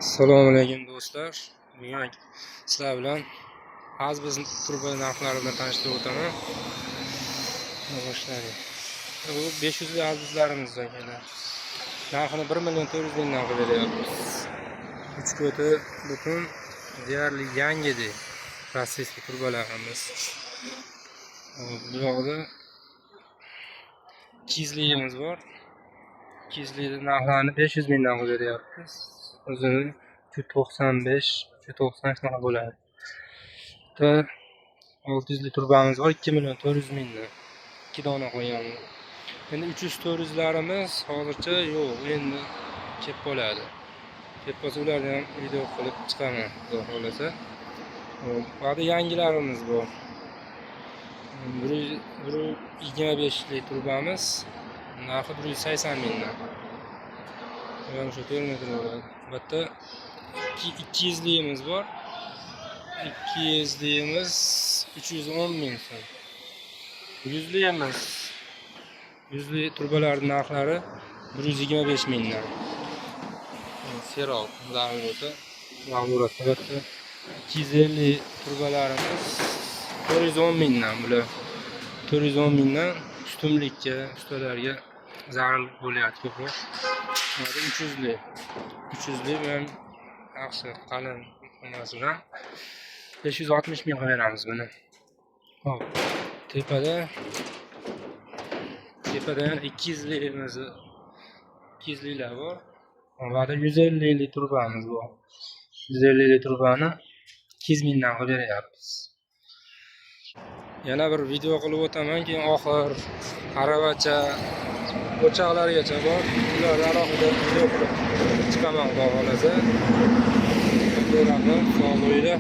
Assalomu alaykum do'stlar. Bugun sizlar bilan biz turba narxlari bilan tanishtirib o'taman. Boshlaylik. Bu 500 li azizlarimizdan keladi. Narxini 1.400.000 dan beryapmiz. 3 ko'ti butun deyarli yangidi rossiyskiy turbalarimiz. Bu yoqda 200 limiz bor. 200 li narxlarini 500.000 dan beryapmiz. O'zini 395, 390 shunaqa bo'ladi. 600 li turbamiz bor, 2.400.000 dan. 2 dona qo'yganmiz. Endi 300-400larimiz hozircha yo'q, endi kelib qoladi. Kelib qolsa ularni ham video qilib chiqaman, xudo xolasa. Hozir yangilarimiz bor. 125 li turbamiz narxi 180.000 dan. Mana shu termometr bo'ladi. Bitta 200 limiz bor. 200 limiz 310.000 so'm. 100 limiz 100 li turbalarning narxlari 125.000 dan. Serol zaruratda bitta 250 turbalarimiz 410.000 dan. Bular 410.000 dan ustunlikka, ustalarga zarar bo'lyapti ko'proq. Hozir 300 li. 300 li bilan yaxshi qalin bo'lmasidan 560.000 qilib beramiz buni. Hop, tepada 200 limiz 200 lilar bor. Hozir 150 li turbamiz bor. 150 li turbani 200.000 dan qilib beryapmiz. Yana bir video qilib o'taman, keyin oxir aravacha o'choqlargacha bor. Ular alohida video qilib chiqaman, xudo xolasa. Sog' bo'linglar.